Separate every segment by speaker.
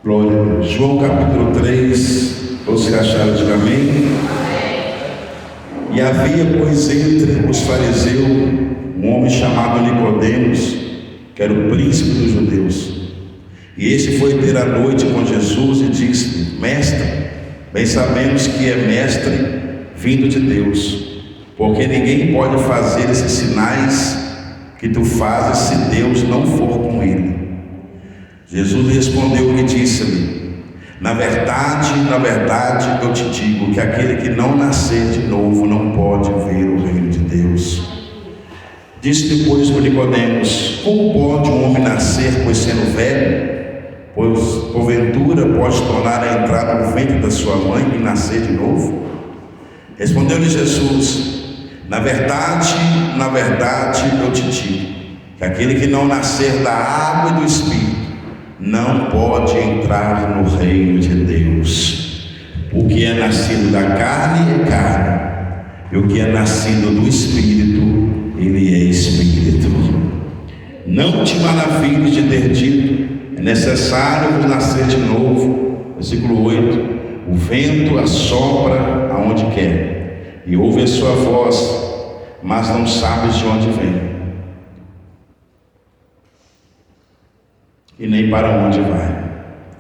Speaker 1: Glória a Deus. João capítulo 3, todos que acharam, diga amém. E havia, pois, entre os fariseus um homem chamado Nicodemos, que era o príncipe dos judeus. E este foi ter a noite com Jesus e disse: Mestre, bem sabemos que é mestre vindo de Deus, porque ninguém pode fazer esses sinais que tu fazes se Deus não for com ele. Jesus respondeu e disse-lhe: na verdade, eu te digo que aquele que não nascer de novo não pode ver o reino de Deus. Disse depois o Nicodemos: como pode um homem nascer, pois sendo velho? Pois porventura pode tornar a entrar no ventre da sua mãe e nascer de novo? Respondeu-lhe Jesus: na verdade, eu te digo que aquele que não nascer da água e do Espírito não pode entrar no reino de Deus. O que é nascido da carne é carne, e o que é nascido do Espírito, ele é Espírito. Não te maravilhes de ter dito: é necessário vos nascer de novo. Versículo 8: o vento assopra aonde quer, e ouve a sua voz, mas não sabes de onde vem, e nem para onde vai.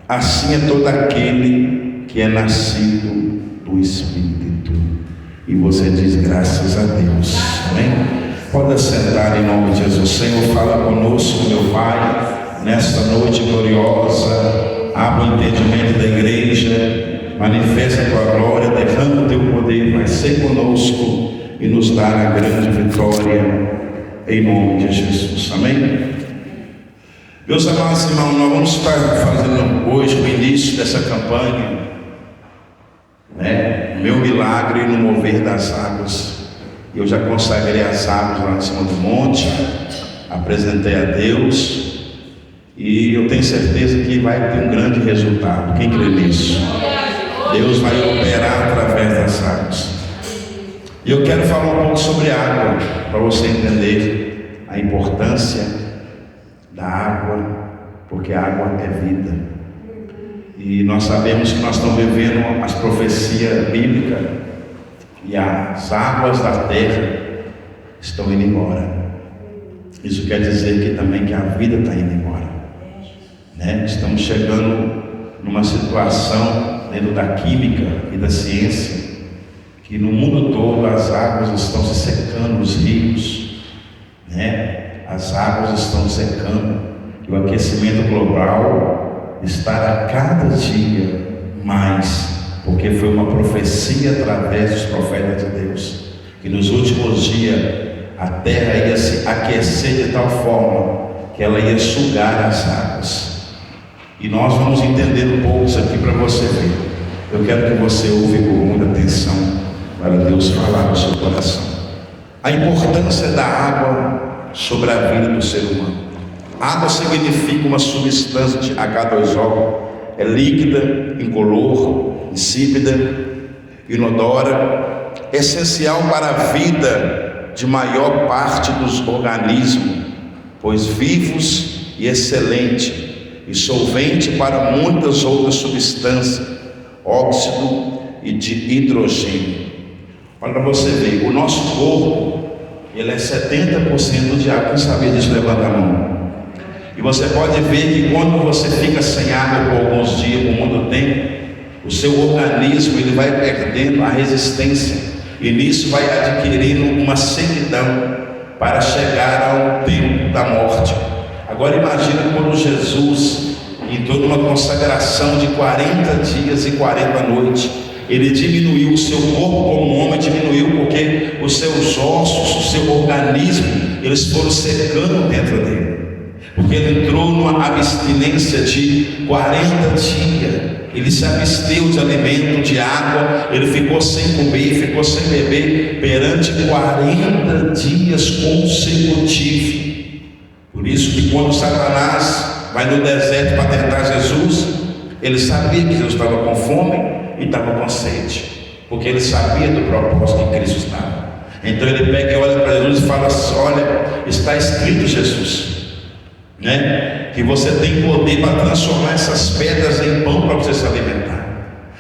Speaker 1: Assim é todo aquele que é nascido do Espírito. E você diz: graças a Deus. Amém? Pode sentar em nome de Jesus. Senhor, fala conosco, meu Pai, nesta noite gloriosa. Abra o entendimento da igreja, manifesta a tua glória, derrama o teu poder, vai ser conosco e nos dar a grande vitória, em nome de Jesus. Amém? Meus amados irmãos, nós vamos estar fazendo hoje o início dessa campanha, meu milagre no mover das águas. Eu já consagrei as águas lá em cima do monte, apresentei a Deus, e eu tenho certeza que vai ter um grande resultado. Quem crê nisso? Deus vai operar através das águas. E eu quero falar um pouco sobre água, para você entender a importância da água, porque a água é vida. E nós sabemos que nós estamos vivendo as profecias bíblicas, e as águas da terra estão indo embora. Isso quer dizer que também que a vida está indo embora, Estamos chegando numa situação dentro da química e da ciência, que no mundo todo as águas estão se secando, os rios, as águas estão secando, e o aquecimento global está a cada dia mais, porque foi uma profecia através dos profetas de Deus, que nos últimos dias a terra ia se aquecer de tal forma que ela ia sugar as águas. E nós vamos entender um pouco isso aqui para você ver. Eu quero que você ouça com muita atenção, para Deus falar no seu coração. A importância da água sobre a vida do ser humano. Água significa uma substância de H2O, é líquida, incolor, insípida, inodora, essencial para a vida de maior parte dos organismos, pois vivos, e excelente, e solvente para muitas outras substâncias, óxido e de hidrogênio. Olha para você ver, o nosso corpo, ele é 70% de água. Quem sabia disso, levanta a mão. E você pode ver que quando você fica sem água por alguns dias, por muito tempo, o seu organismo ele vai perdendo a resistência, e nisso vai adquirindo uma sequidão para chegar ao tempo da morte. Agora imagina quando Jesus entrou numa consagração de 40 dias e 40 noites. Ele diminuiu, o seu corpo como homem diminuiu, porque os seus ossos, o seu organismo, eles foram secando dentro dele, porque ele entrou numa abstinência de 40 dias. Ele se absteu de alimento, de água, ele ficou sem comer, ficou sem beber perante 40 dias consecutivos. Por isso que quando Satanás vai no deserto para tentar Jesus, ele sabia que Jesus estava com fome e estava com sede, porque ele sabia do propósito que Cristo estava. Então ele pega e olha para Jesus e fala assim: olha, está escrito, Jesus, né? Que você tem poder para transformar essas pedras em pão para você se alimentar.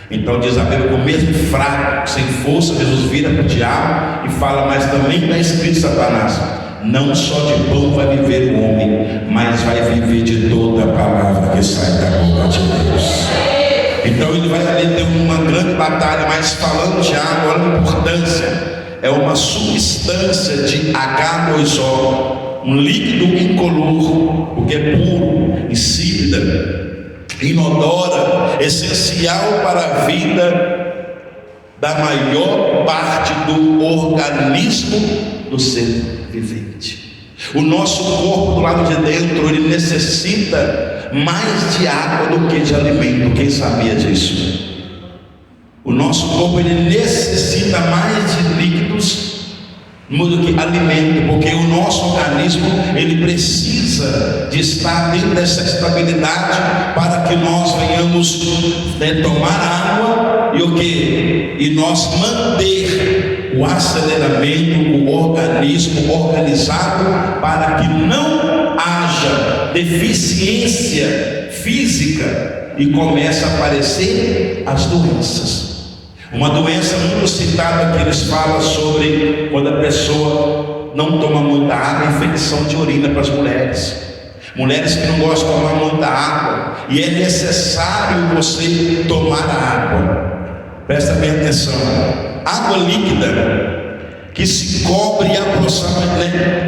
Speaker 1: Então diz a Bíblia que o mesmo fraco, sem força, Jesus vira para o diabo e fala: mas também está escrito, Satanás, não só de pão vai viver o homem, mas vai viver de toda a palavra que sai da boca de Deus. Então ele vai ali ter uma grande batalha, mas falando de água, olha a importância. É uma substância de H2O, um líquido incolor, porque é puro, insípida, inodora, essencial para a vida da maior parte do organismo do ser vivente. O nosso corpo do lado de dentro, ele necessita mais de água do que de alimento. Quem sabia disso? O nosso corpo, ele necessita mais de líquidos do que alimento, porque o nosso organismo, ele precisa de estar dentro dessa estabilidade para que nós venhamos, né, tomar água e o que? E nós manter o aceleramento, o organismo organizado, para que não haja deficiência física e comece a aparecer as doenças. Uma doença muito citada que eles falam sobre quando a pessoa não toma muita água, infecção de urina para as mulheres. Mulheres que não gostam de tomar muita água, e é necessário você tomar água. Presta bem atenção. Água líquida que se cobre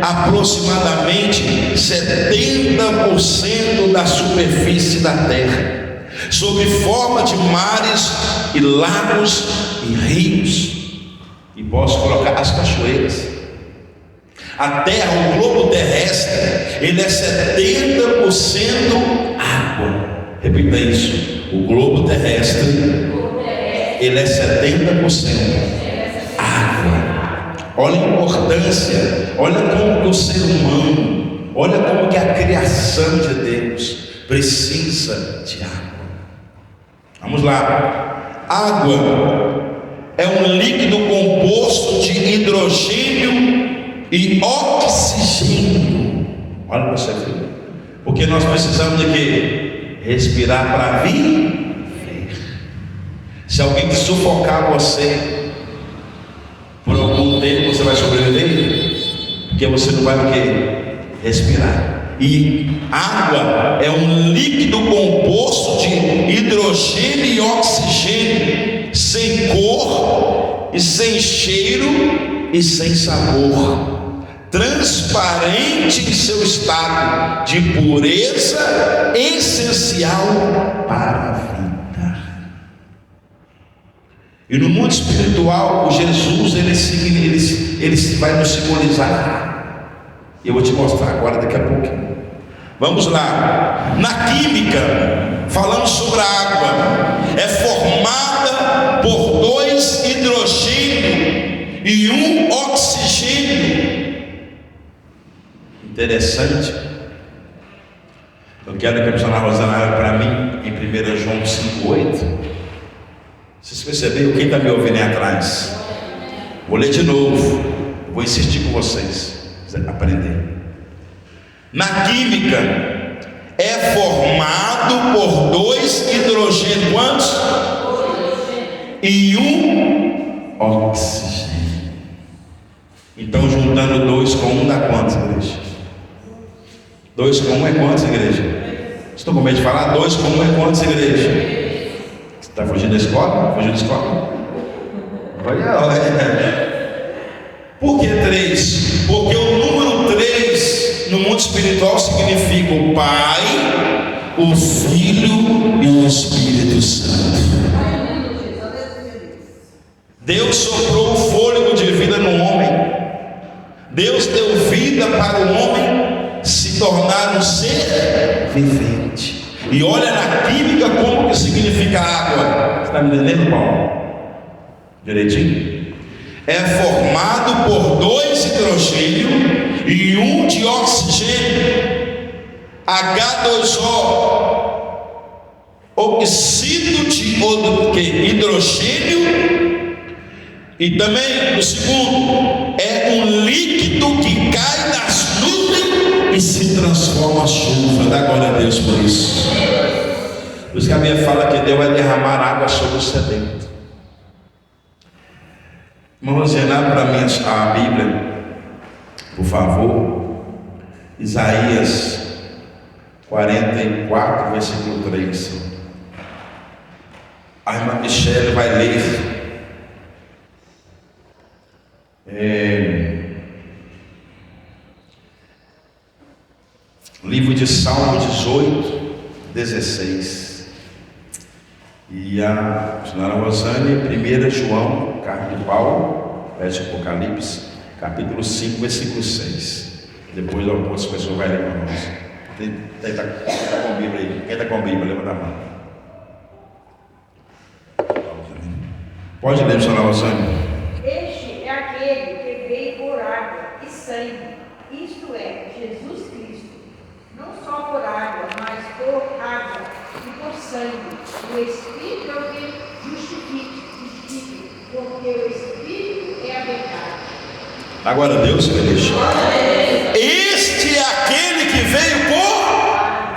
Speaker 1: aproximadamente 70% da superfície da terra, sob forma de mares e lagos e rios, e posso colocar as cachoeiras. A terra, o globo terrestre, ele é 70% água. Repita isso: o globo terrestre, ele é 70% água. Olha a importância, olha como que o ser humano, olha como que a criação de Deus precisa de água. Vamos lá. Água é um líquido composto de hidrogênio e oxigênio. Olha para você ver. Porque nós precisamos de quê? Respirar para viver. Se alguém sufocar você por algum tempo, você vai sobreviver, porque você não vai o quê? Respirar. E água é um líquido composto de hidrogênio e oxigênio, sem cor e sem cheiro e sem sabor, transparente em seu estado de pureza, essencial para a vida. E no mundo espiritual, o Jesus, ele vai nos simbolizar. Eu vou te mostrar agora, daqui a pouquinho. Vamos lá. Na química, falando sobre a água, é formada por 2 hidrogênios e 1 oxigênio. Interessante. Eu quero que a missionária Rosana olhe para mim em 1 João 5,8. Vocês perceberam? Quem está me ouvindo aí atrás? Vou ler de novo. Vou insistir com vocês aprender. Na química, é formado por 2 hidrogênios, quantos? E 1 oxigênio. Então, juntando 2 com 1 dá quantos, igreja? 2 com 1 é quantos, igreja? Estou com medo de falar. 2 com 1 é quantos, igreja? Você está fugindo da escola? Fugindo da escola? Olha. Por que 3? Porque o número 3 no mundo espiritual significa o Pai, o Filho e o Espírito Santo. Deus soprou o fôlego de vida no homem. Deus deu vida para o homem se tornar um ser vivente. E olha na química como que significa água. Você está me entendendo, Paulo? Direitinho? É formado por 2 hidrogênios e 1 de oxigênio, H2O, oxído de hidrogênio, e também o segundo é um líquido que cai das nuvens e se transforma a chuva. Dá glória a Deus por isso. Por isso que a Bíblia fala que Deus vai derramar água sobre o sedento. Vamos olhar para mim a Bíblia, por favor. Isaías 44, versículo 3. A irmã Michele vai ler. Livro de Salmo 18, 16. E a senhora Rosane, 1 João, carta de Paulo, verso Apocalipse, capítulo 5, versículo 6. Depois algumas pessoas vão ler para nós. Quem está com a Bíblia aí? Quem está com a Bíblia? Levanta a mão. Pode ler, senhora Rosane.
Speaker 2: Este é aquele que veio por água e sangue, isto é, Jesus Cristo, não só por água, mas por água e por sangue. O Espírito é o que justifica, porque o Espírito é a verdade.
Speaker 1: Agora Deus, igreja. Este é aquele que veio por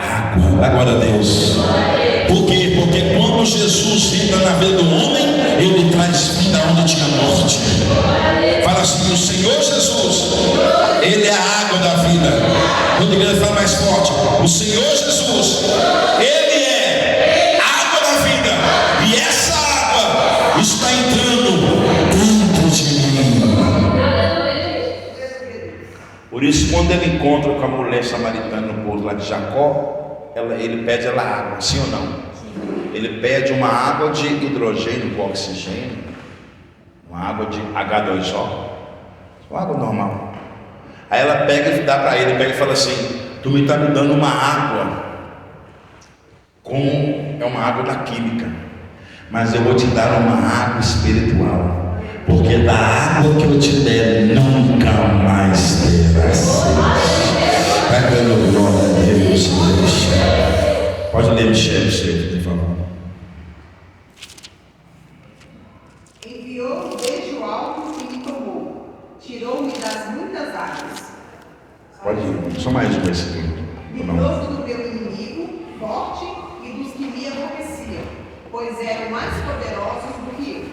Speaker 1: água. Agora Deus. Por quê? Porque quando Jesus entra na vida do homem, ele traz vida onde tinha morte. Fala assim: o Senhor Jesus, ele é a água da vida. Quando a igreja fala mais forte: o Senhor Jesus, ele é a água da vida. E essa água está entrando dentro de mim. Por isso, quando ele encontra com a mulher samaritana no poço lá de Jacó, ele pede ela água, sim ou não? Ele pede uma água de hidrogênio com oxigênio, uma água de H2O, uma água normal. Aí ela pega e dá para ele, pega e fala assim: tu me está me dando uma água é uma água da química, mas eu vou te dar uma água espiritual, porque da água que eu te der nunca mais terás sede. Vai dando glória a Deus, deixa. Pode ler, Michele, por favor.
Speaker 3: Enviou desde o alto e me tomou, tirou-me das muitas águas.
Speaker 1: Pode ir, só mais um versículo.
Speaker 3: Livrou-me do meu inimigo, forte, e dos que me aborreciam, pois eram mais poderosos do que eu.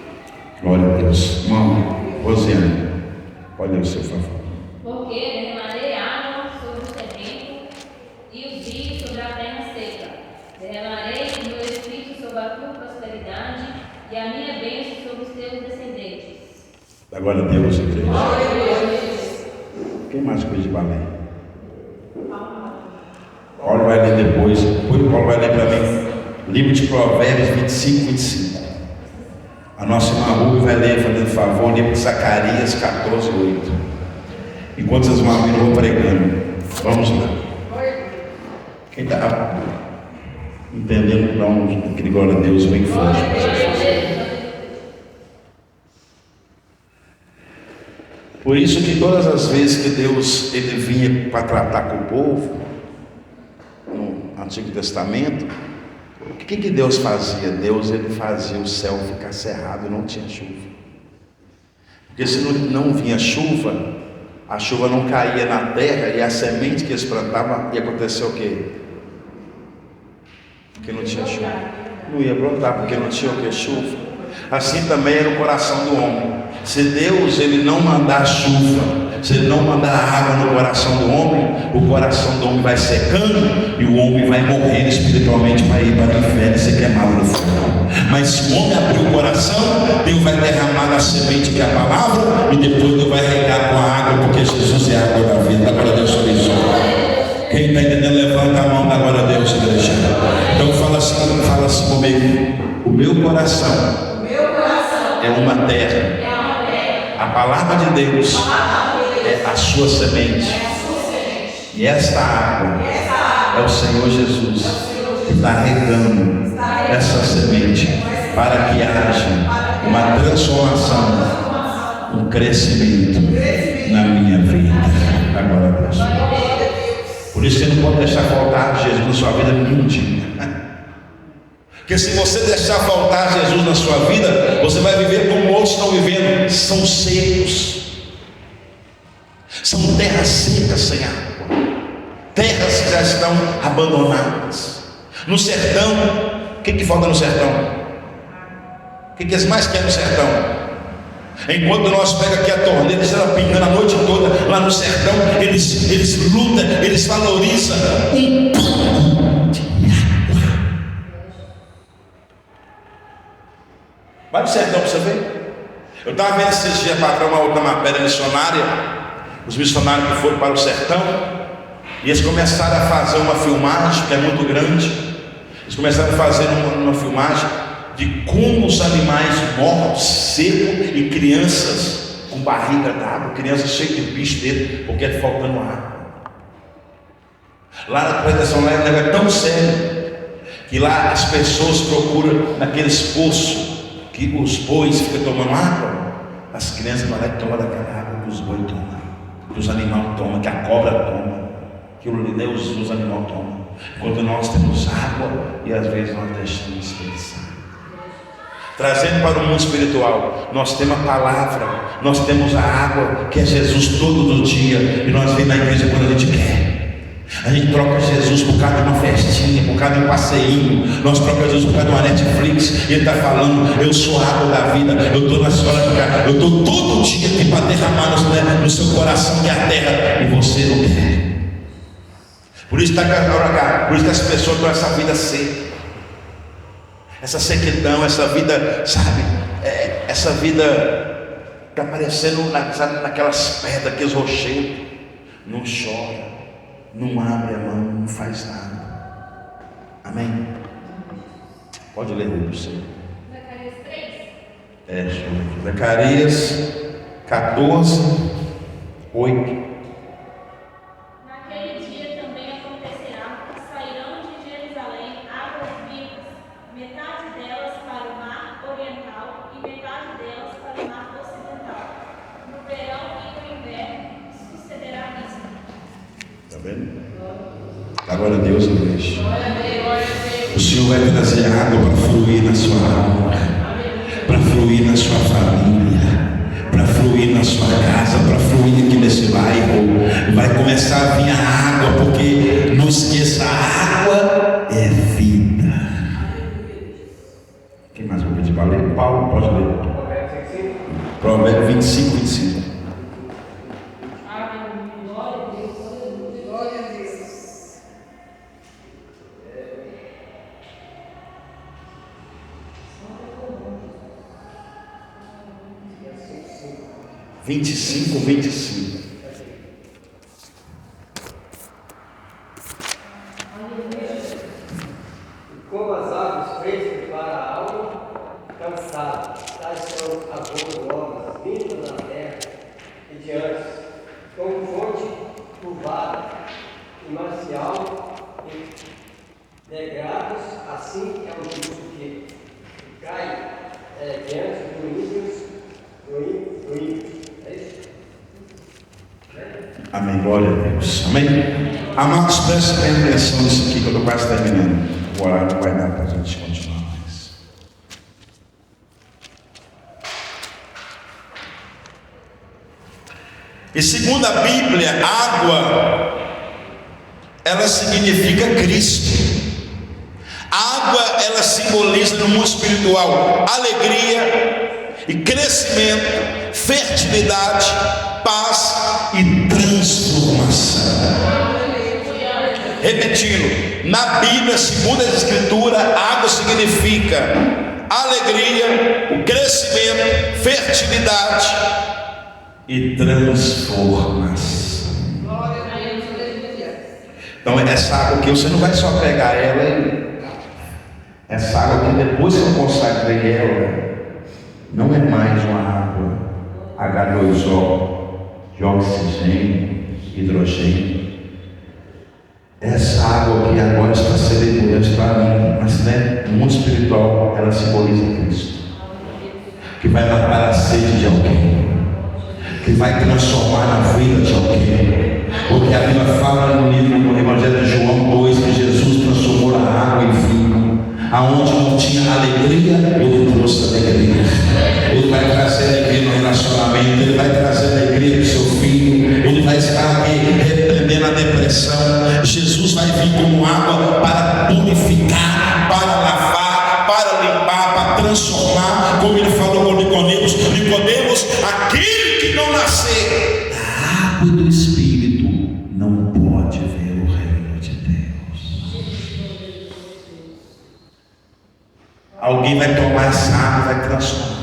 Speaker 1: Glória a Deus. Irmão, Rosiane, pode ler o seu favor.
Speaker 4: Porque derramarei água sobre o sedento e os rios sobre a terra seca. Derramarei o meu espírito sobre a tua prosperidade e a minha bênção sobre os teus descendentes.
Speaker 1: Agora Deus, igreja. Quem mais coisa de balé? Paulo vai ler depois. Paulo vai ler para mim. Livro de Provérbios 25, 25. A nossa irmã Rubem vai ler, fazendo favor, livro de Zacarias 14, 8. Enquanto vocês vão ouvindo, eu vou pregando. Vamos lá. Quem está entendendo, dá aquele glória a Deus bem forte. Por isso que todas as vezes que Deus ele vinha para tratar com o povo, no Antigo Testamento, o que Deus fazia? Deus ele fazia o céu ficar cerrado e não tinha chuva. Porque se não vinha chuva, a chuva não caía na terra e a semente que eles plantavam ia acontecer o quê? Porque não tinha chuva. Não ia brotar porque não tinha o quê? Chuva. Assim também era o coração do homem. Se Deus ele não mandar chuva, se ele não mandar água no coração do homem vai secando e o homem vai morrer espiritualmente para ir para o inferno e ser queimado no fogo. Mas se o homem abrir o coração, Deus vai derramar a semente que é a palavra e depois Deus vai regar com a água, porque Jesus é a água da vida. Agora Deus sobre isso. Quem está entendendo, levanta a mão, agora a Deus, igreja. Então fala assim comigo: o meu coração é uma terra. A palavra de Deus é a sua semente. E esta água é o Senhor Jesus que está regando essa semente para que haja uma transformação, um crescimento na minha vida. Agora, Deus. Por isso você não pode deixar faltar Jesus na sua vida nenhum dia. Porque se você deixar faltar Jesus na sua vida, você vai viver como outros estão vivendo. São secos, são terras secas sem água. terras que já estão abandonadas. No sertão, o que falta no sertão? O que eles mais querem no sertão? Enquanto nós pegamos aqui a torneira, eles estão pingando a noite toda. Lá no sertão, eles lutam, eles valorizam um pouco de água. Vai no sertão para você ver. Eu estava vendo esses dias para trás uma outra matéria missionária. Os missionários que foram para o sertão, e eles começaram a fazer uma filmagem que é muito grande. Eles começaram a fazer uma filmagem de como os animais mortos, secos, e crianças com barriga d'água, crianças cheias de bicho dentro, porque é faltando água. Lá na plantação, lá é um negócio tão sério, que lá as pessoas procuram naqueles poços, que os bois ficam tomando água, as crianças vão lá e tomam daquela água que os bois tomam, que os animais tomam, que a cobra toma, que os animais tomam. Enquanto nós temos água e às vezes nós deixamos desperdiçar. Trazendo para o mundo espiritual, nós temos a palavra, nós temos a água, que é Jesus todo dia, e nós vemos na igreja quando a gente quer. A gente troca Jesus por causa de uma festinha, por causa de um passeinho. Nós trocamos Jesus por causa de uma Netflix. E Ele está falando: eu sou a água da vida. Eu estou na escola de cá. Eu estou todo dia aqui para derramar no seu coração, que é a terra, e você não quer. Por isso está cá. Por isso que as pessoas estão essa vida seca, essa sequidão, essa vida, sabe? Essa vida está aparecendo naquelas pedras, aqueles rochedos. Não chora, não abre a mão, não faz nada. Amém? Pode ler o você.
Speaker 4: Zacarias 3.
Speaker 1: Deixa eu ver aqui. Zacarias 14, 8.
Speaker 4: Naquele dia também acontecerá que sairão de Jerusalém águas vivas, metade delas para o mar oriental e metade delas para o mar ocidental. No verão e no inverno sucederá isso.
Speaker 1: Está vendo? Agora Deus não deixa. O Senhor vai trazer água para fluir na sua alma, para fluir na sua família, para fluir na sua casa, para fluir aqui nesse bairro. Vai começar a vir a água, porque não esqueça, a água é vida. Quem mais vai pedir para ler? Paulo, pode ler. Provérbios 25, 25.
Speaker 3: Glória a Deus.
Speaker 1: 25, 25.
Speaker 5: Como as águas frescas para a alma cansada, tais são as boas novas vindas na terra e diante, como fonte curvada e marcial e degrados, assim é o justo que cai diante do ímpio. É isso?
Speaker 1: Amém, glória a Deus. Amém. Amados, prestem bem atenção nisso aqui, que eu estou quase terminando. O horário não vai dar para a gente continuar mais. E segundo a Bíblia, água, ela significa Cristo. Água, ela simboliza no mundo espiritual alegria e crescimento, fertilidade, paz e transformação. Repetindo, na Bíblia, segundo a Escritura, água significa alegria, o crescimento, fertilidade e transformação. Então essa água aqui, você não vai só pegar ela e essa água aqui, depois que eu consagrei ela, não é mais uma água H2O de oxigênio, hidrogênio. Essa água aqui agora está sendo importante para mim, mas né, no mundo espiritual ela simboliza Cristo, que vai matar a sede de alguém, que vai transformar na vida de alguém. Porque a Bíblia fala no livro do Evangelho de João 2 que Jesus transformou a água em vinho. Aonde não tinha alegria, Ele trouxe alegria. Ele vai trazer alegria no relacionamento, Ele vai trazer alegria para o seu filho, Ele vai estar aqui repreendendo a depressão. purificar, para lavar, para limpar, para transformar, como ele falou com Nicodemos, aquele que não nascer da água e do Espírito não pode ver o reino de Deus. Alguém vai tomar essa água e vai transformar.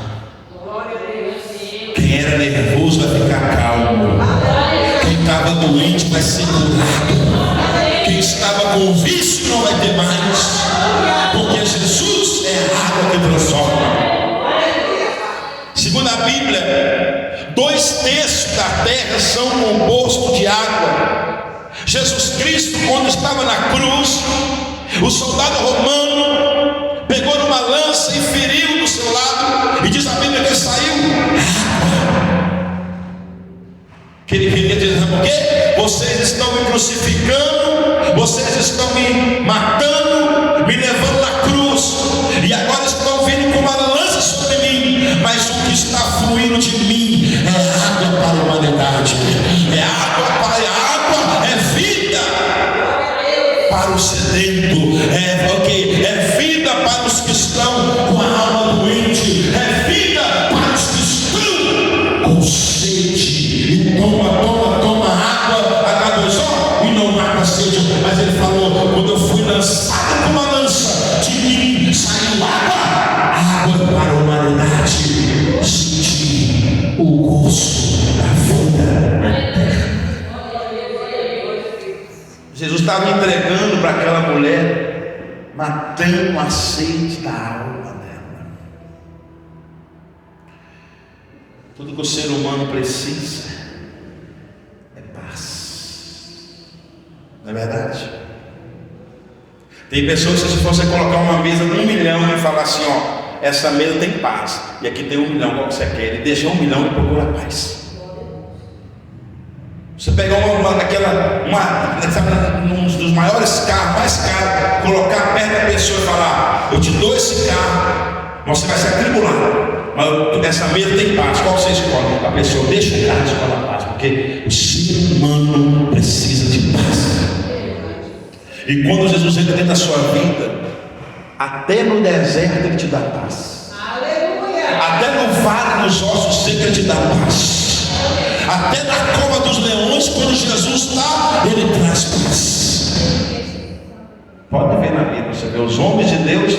Speaker 1: Quem era nervoso vai ficar calmo. Quem estava doente vai ser curado. Quem estava com vício não vai ter mais. Porque Jesus é a água que transforma. Segundo a Bíblia, 2/3 da terra são compostos de água. Jesus Cristo, quando estava na cruz, o soldado romano pegou numa lança e feriu do seu lado, e diz a Bíblia que saiu que ele queria dizer: por quê? Vocês estão me crucificando, vocês estão me matando, me levando na cruz, e agora estão vindo com uma lança sobre mim, mas o que está fluindo de mim é água para a humanidade, é água, é vida para o sedento, é vida para os que estão com a alma doente, é vida para os que estão com sede. E toma água a cada só e não mata a sede. Mas ele falou: quando eu fui lançado com uma lança, de mim saiu água para a humanidade. Senti o gosto da vida. Jesus estava entregando para aquela mulher, matando a sede da alma dela. Tudo que o ser humano precisa é paz. Não é verdade? Tem pessoas que, se você colocar uma mesa de 1 milhão e falar assim: ó, essa mesa tem paz, e aqui tem 1 milhão, qual que você quer? Ele deixa 1 milhão e procura paz. Você pegar um dos maiores carros, mais caros, colocar perto da pessoa e falar: eu te dou esse carro, você vai ser atribulado, mas essa mesa tem paz, qual você escolhe? A pessoa deixa o carro e escolhe a paz, porque o ser humano precisa de paz. E quando Jesus entra dentro da sua vida, até no deserto ele te dá paz. Aleluia. Até no vale dos ossos secos ele te dá paz. Até na cova dos leões, quando Jesus está, ele traz paz. Pode ver na Bíblia, você vê os homens de Deus,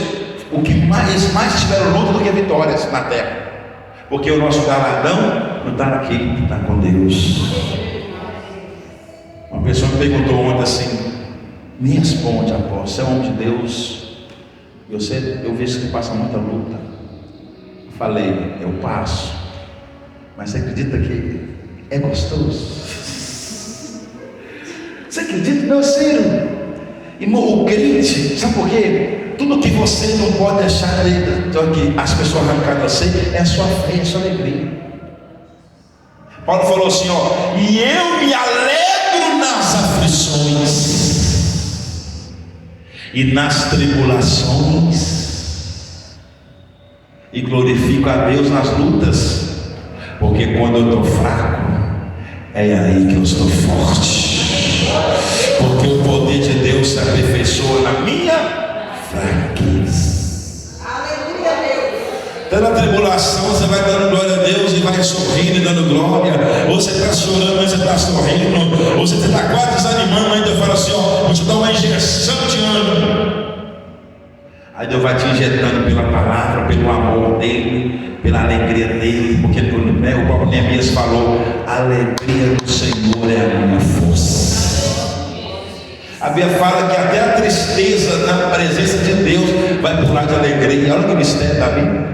Speaker 1: o que mais tiveram luta do que vitórias na terra, porque o nosso galardão não está aqui, está com Deus. Uma pessoa me perguntou ontem assim: me responde, apóstolo, você é um homem de Deus, eu vejo que passa muita luta. Eu falei: eu passo, mas você acredita que é gostoso? Você acredita, meu Ciro? Irmão, o crente, sabe por quê? Tudo que você não pode deixar que as pessoas arrancarem de você é a sua fé, é a sua alegria. Paulo falou assim: ó, e eu me alegro nas aflições e nas tribulações, e glorifico a Deus nas lutas, porque quando eu estou fraco, é aí que eu estou forte, porque o poder de Deus se aperfeiçoa na minha fraqueza. Aleluia, Deus. Então na tribulação você vai dando glória a Deus e vai sorrindo e dando glória, ou você está chorando, mas você está sorrindo, ou você está quase desanimando, ainda fala assim: ó, vou te dar uma injeção de ânimo. Aí Deus vai te injetando pela palavra, pelo amor dele, pela alegria dele, porque o próprio Neemias falou: a alegria do Senhor é a minha força. A Bíblia fala que até a tristeza na presença de Deus vai pular de alegria. Olha que mistério da Bíblia.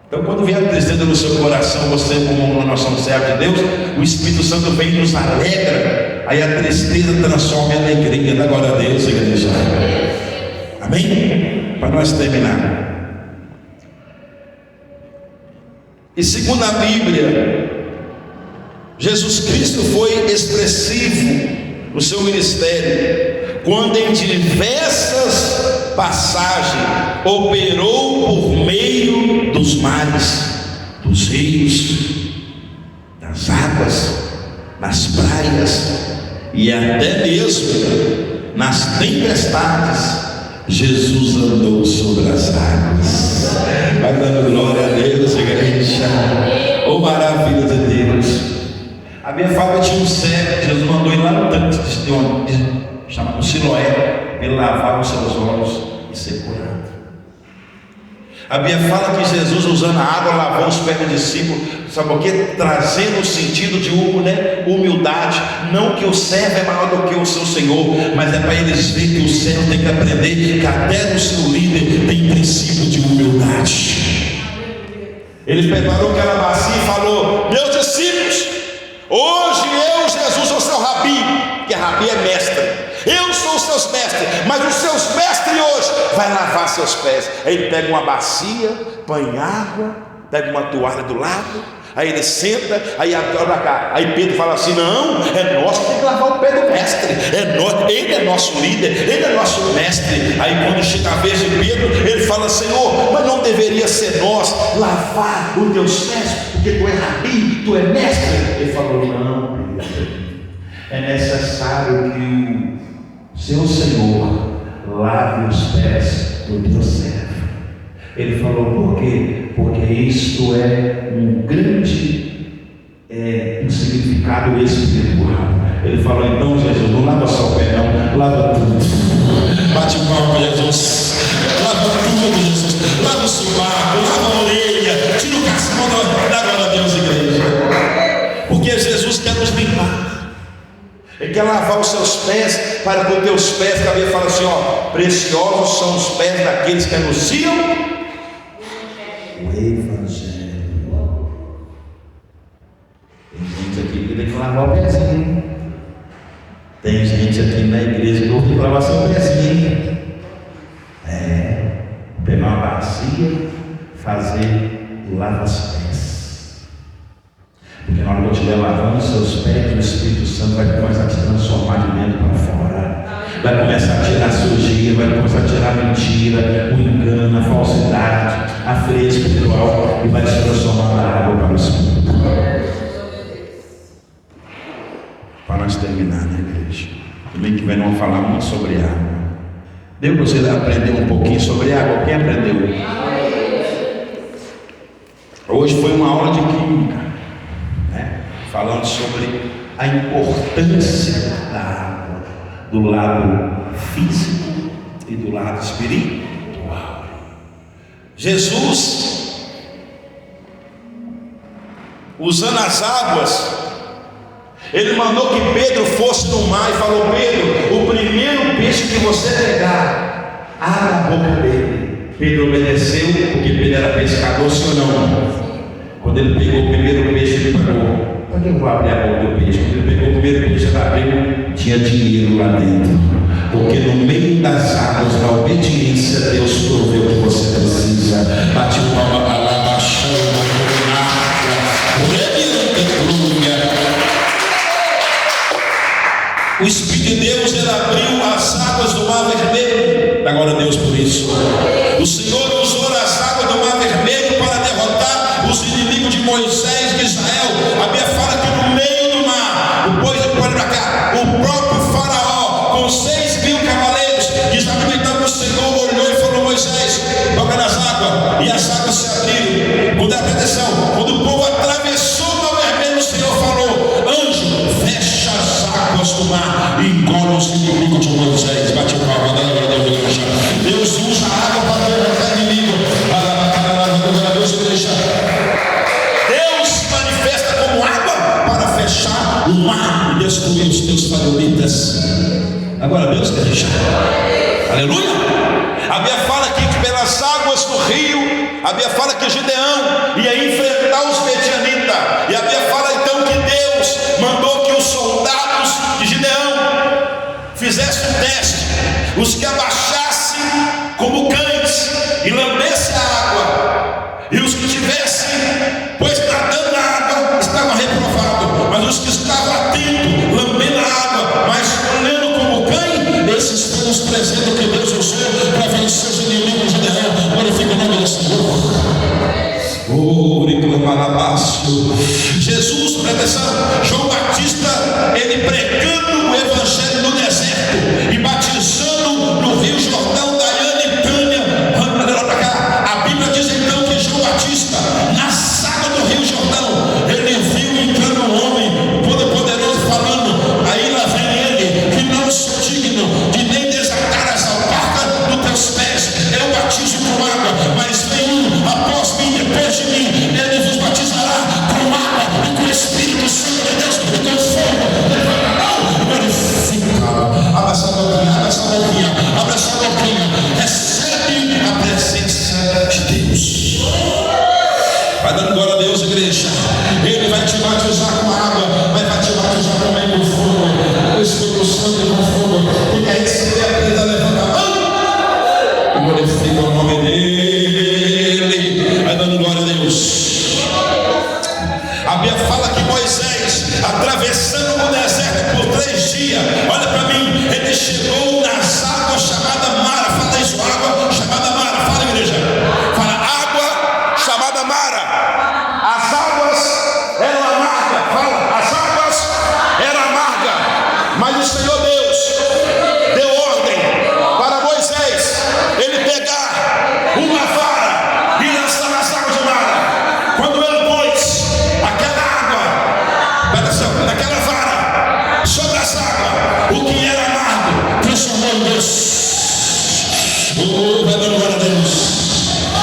Speaker 1: Então, quando vem a tristeza no seu coração, você, como nós somos servos de Deus, o Espírito Santo vem e nos alegra. Aí a tristeza transforma em alegria. Dá glória a Deus, igreja. Amém? Para nós terminar. E segundo a Bíblia, Jesus Cristo foi expressivo no seu ministério, quando em diversas passagens operou por meio dos mares, dos rios, das águas, nas praias e até mesmo nas tempestades Jesus andou sobre as águas. Vai dando glória a Deus, igreja. Oh, maravilha de Deus. A minha fala tinha um cego. Jesus mandou ir lá no tanque chamado Siloé, ele lavar os seus olhos e ser curado. A Bíblia fala que Jesus, usando a água, lavou os pés do discípulo, sabe o que? Trazendo o sentido de humildade. Não que o servo é maior do que o seu Senhor, mas é para eles verem que o servo tem que aprender que até no seu líder tem princípio de humildade. Ele preparou aquela bacia e falou: meus discípulos, hoje eu, Jesus, sou seu rabi, que rabi é mestre. Eu sou os seus mestres, mas os seus mestres hoje vai lavar seus pés. Aí ele pega uma bacia, põe água, pega uma toalha do lado, aí ele senta, aí olha pra cá. Aí Pedro fala assim: não, é nós que tem que lavar o pé do mestre, ele é nosso líder, ele é nosso mestre. Aí quando chega a vez de Pedro, ele fala: Senhor, mas não deveria ser nós lavar os teus pés, porque tu é rabi, tu é mestre? Ele falou: não, Pedro, é necessário que o seu Senhor lave os pés do teu servo. Ele falou: por quê? Porque isto é um grande um significado espiritual. Ele falou: então, Jesus, não lava só o pé, não, lava tudo. Bate o palmo para Jesus, lava tudo, Jesus, lava o sovaco, lava a orelha, tira o cascão da glória a Deus, igreja. Porque Jesus quer nos limpar. Ele quer lavar os seus pés, para que os teus pés, que a Bíblia fala assim, ó, preciosos são os pés daqueles que anunciam o Evangelho. Tem gente aqui que tem que lavar o pezinho. Tem gente aqui na igreja que tem que lavar seu pezinho. Pegar uma bacia, fazer lava os pés. Porque na hora que eu estiver lavando os seus pés, o Espírito Santo vai começar a te transformar de dentro para fora. Vai começar a tirar a sujeira, vai começar a tirar a mentira, o engano, a falsidade, a freia espiritual, e vai te transformar na água para o Espírito. Para nós terminar, né, igreja? Domingo que vem nós vamos falar muito sobre água. Deu para você aprender um pouquinho sobre água? Quem aprendeu? Hoje foi uma aula de química, falando sobre a importância da água do lado físico e do lado espiritual. Jesus, usando as águas, ele mandou que Pedro fosse no mar e falou: Pedro, o primeiro peixe que você pegar, abra a boca dele. Pedro obedeceu, porque Pedro era pescador, sim ou não? Quando ele pegou o primeiro peixe, ele pagou. Para que eu vou abrir a boca do peixe? Quando ele pegou o primeiro peixe, ele abriu, tinha dinheiro lá dentro. Porque no meio das águas da obediência, Deus proveu o que você precisa. Bate o palma para lá, baixando a o Espírito de Deus, ele abriu as águas do Mar Vermelho. Agora Deus por isso. O Senhor usou as águas do Mar Vermelho para derrotar os inimigos de Moisés, de Israel. A Bíblia fala que no meio do mar, depois pode para cá, o próprio Faraó, com 6.000 cavaleiros, diz a Bíblia então que o Senhor olhou e falou: Moisés, toca nas águas, e as águas se abriram. Quando a atenção, quando o povo atravessou o Mar Vermelho, o Senhor falou: anjo, fecha as águas do mar e engole os inimigos de Moisés. Bate o palmo, Deus usa a água para derrotar inimigo. Deus se manifesta como água para fechar o mar e destruir os teus favoritas. Agora Deus quer fechar. Aleluia. A Bíblia fala que pelas águas do rio, a Bíblia fala que Gideão ia enfrentar os medianitas. E a Bíblia fala então que Deus mandou que os soldados de Gideão fizessem um teste. Os que abaixassem como cães e lambessem a água, e os que tivessem, pois nadando na água, estavam reprovados. Mas os que estavam atentos, lambendo a água, mas olhando como cães, esses foram os 300 que Deus usou para vencer os inimigos de Gideão. Glorifica o nome do Senhor. Jesus, presta atenção, João Batista, ele pregando o Evangelho no deserto e batizando no Rio Jordão da Vai dando glória a Deus.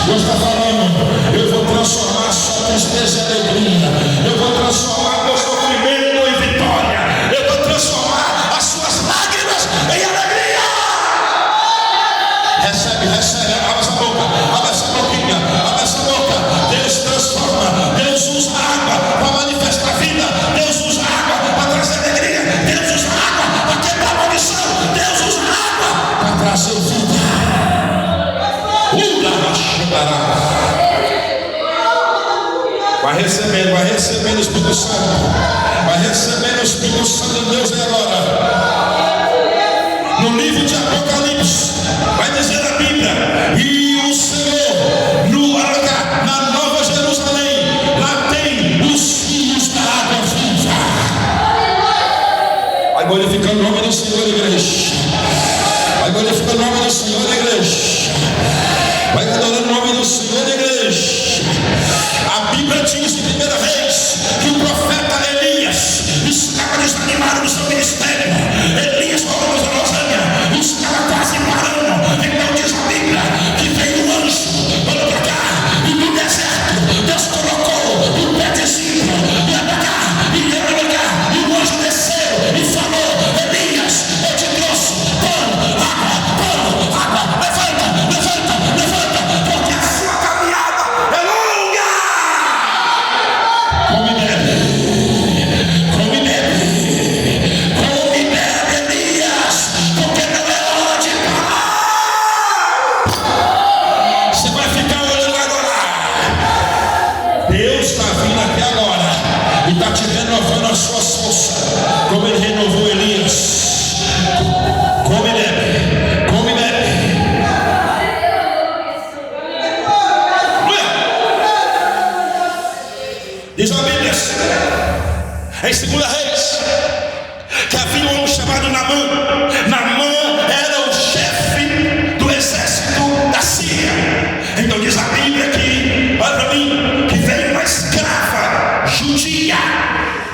Speaker 1: Deus está falando: eu vou transformar a sua tristeza em alegria, eu vou transformar teu sofrimento em vitória, eu vou transformar as suas lágrimas em alegria. Recebe, recebe, abre essa boca, abre essa boquinha, abre essa boca. Deus transforma, Deus usa a água para manifestar a vida, Deus usa a água para trazer alegria, Deus usa a água para quebrar a maldição, Deus usa a água para trazer vida. Vai recebendo o Espírito Santo, vai recebendo o Espírito Santo de Deus agora. No livro de Apocalipse vai dizer a Bíblia: e o Senhor na Nova Jerusalém, lá tem os rios da água viva. Vai glorificar o nome do Senhor, igreja. Vai glorificar o nome do Senhor, igreja. Vai adorar o nome do Senhor, igreja. A Bíblia diz em 1 Reis que o profeta Elias estava desanimado no seu ministério. Elias falou na Rosânia, estava quase parando. Então diz a Bíblia que veio um anjo, olha para cá, e no deserto Deus colocou um petezinho, e olha para cá, e olha para cá, e o anjo desceu e falou: Elias, eu te trouxe pão, água, levanta, porque a sua caminhada é longa. Come bebe, Elias, porque não é hora de parar. Você vai ficar olhando agora. Deus está vindo aqui agora e está te renovando as suas forças, como Ele renovou Elias. Come bebe, come bebe. Diz a Bíblia em 2 Reis que havia um homem chamado Naamã. Naamã era o chefe do exército da Síria. Então diz a Bíblia que, olha para mim, que veio uma escrava judia,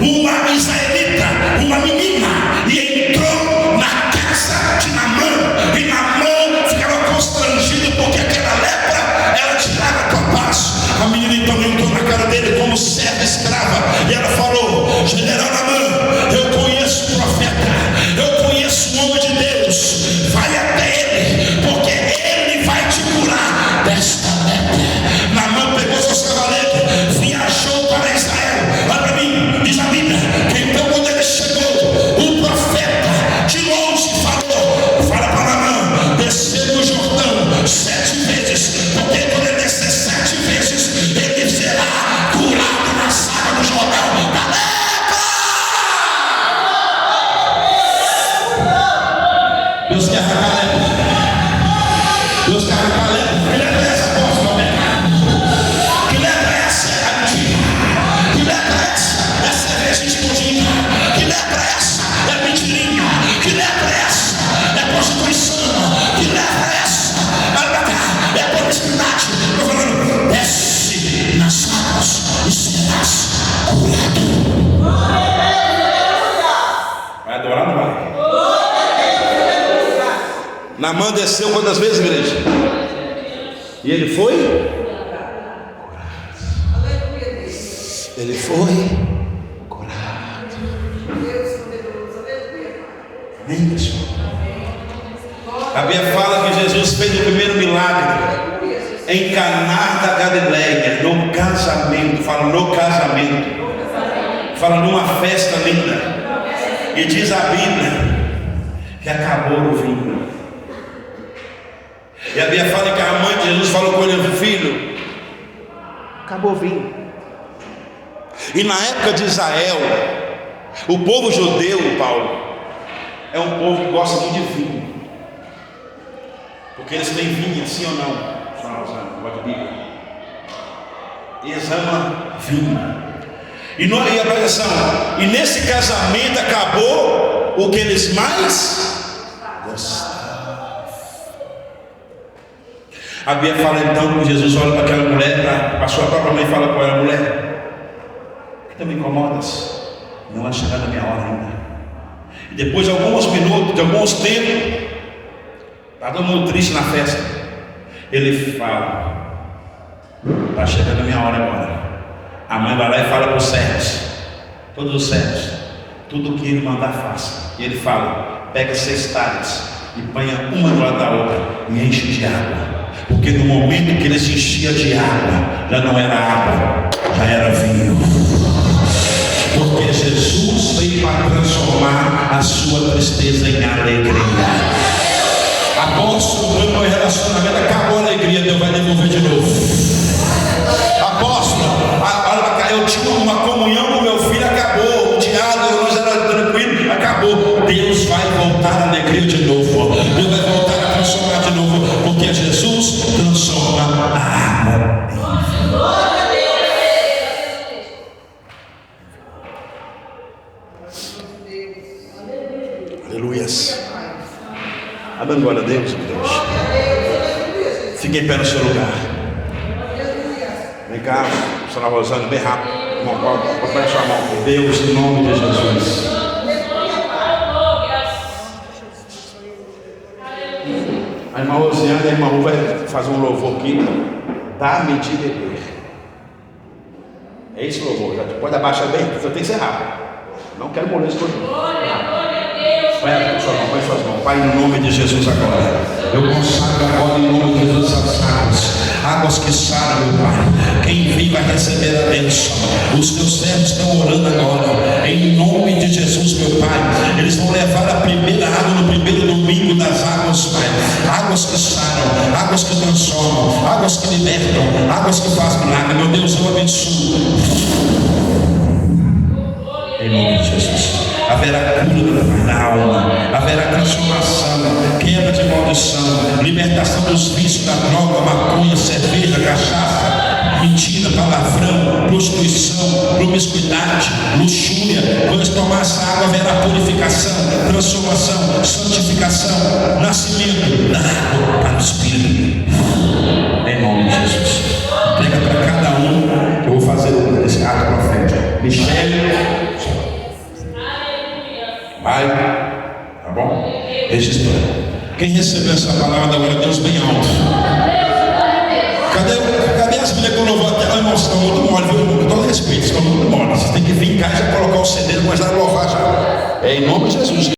Speaker 1: uma israelita, uma menina, e entrou na casa de Naamã. E Naamã ficava constrangido porque aquela lepra ela tirava a tua paz. A menina então entrou na cara dele como serva escrava, e ela falou: General Naamã, eu conheço o profeta, eu conheço o homem de Deus, vai até ele, porque ele vai te curar desta lepra. Naamã pegou seus cavaleiros, viajou para Israel. Olha para mim, diz a Bíblia que então quando ele chegou, o profeta de longe falou: fala para Naamã descer no Jordão 7 vezes, porque quando ele descer 7 vezes, ele será curado na águas do Jordão da lepra. Deus quer arrancar a lepra. Deus quer arrancar a lepra. Que lepra é essa? Posso não pecar? Que lepra é essa? A mentira. Que lepra é essa? É cerveja escondida. Que lepra é essa? É mentirinha. Que lepra é essa? É prostituição. Que lepra é essa? É promiscuidade. Estou falando, desce nas águas e serás curado. Vai adorar ou não vai? Naamã desceu quantas vezes, igreja? E ele foi? Ele foi curado. Amém, pessoal? A Bíblia fala que Jesus fez o primeiro milagre em Caná da Galileia, no casamento. Fala no casamento. Fala numa festa linda. E diz a Bíblia que acabou o vinho. E a Bíblia fala que a mãe de Jesus falou com ele: filho, acabou o vinho. E na época de Israel, o povo judeu, Paulo, é um povo que gosta muito de vinho, porque eles têm vinho, sim ou não? Pode Bíblia. Eles amam vinho. E a pressão. E nesse casamento acabou o que eles mais gostavam. A Bíblia fala então que Jesus olha para aquela mulher, a sua própria mãe fala com ela: mulher, que tu me incomodas? Não é chegada a minha hora ainda. E depois de alguns minutos, de alguns tempos, está todo mundo triste na festa. Ele fala: está chegando a minha hora agora. A mãe vai lá e fala para os servos, todos os servos, tudo o que ele mandar faça. E ele fala: pega 6 talhas e ponha uma do lado da outra e enche de água. Porque no momento que ele se enchia de água, já não era água, já era vinho. Porque Jesus veio para transformar a sua tristeza em alegria. Apóstolo, no meu relacionamento acabou a alegria, Deus vai devolver de novo. Apóstolo, eu tinha uma comunhão com meu filho, acabou. O diálogo, nós era tranquilo, acabou. Deus vai voltar a alegria de novo. Deus vai voltar a transformar de novo. Porque Jesus transforma a água. Aleluias. Está dando glória a Deus, meu Deus. Fique em pé no seu lugar. Vem cá, senhora Rosane, bem rápido. Irmão Paulo, põe a sua mão. Deus, em nome de Jesus. A irmã Rosiane e a irmã Ru vai fazer um louvor aqui. Dá-me de beber. É esse louvor. Já pode abaixar bem, você tem que ser rápido. Não quero morrer esse todo. Põe suas mãos. Pai, no nome de Jesus agora. Eu consagro agora em nome de Jesus as águas que saram, meu Pai. Quem vive vai receber a bênção. Os teus servos estão orando agora. Em nome de Jesus, meu Pai. Eles vão levar a primeira água no primeiro domingo das águas, Pai. Águas que saram, águas que transformam, águas que libertam, águas que fazem milagre. Meu Deus, eu abençoo. Em nome de Jesus. Haverá cura na alma, haverá transformação, quebra de maldição, libertação dos vícios da droga, maconha, cerveja, cachaça, mentira, palavrão, prostituição, promiscuidade, luxúria. Quando tomar essa água, haverá purificação, transformação, santificação, nascimento da água para o Espírito. Em nome de Jesus. Entrega para cada um. Eu vou fazer esse ato profético. Michele. Vai, tá bom? Registrando. Quem recebeu essa palavra da glória a Deus bem alto? Cadê as mulheres que eu louvou até? Irmãos, estão muito mole, viu? Com todo respeito, estão muito mole. Vocês têm que vir em casa e colocar o CD e começar a louvar já. É em nome de Jesus.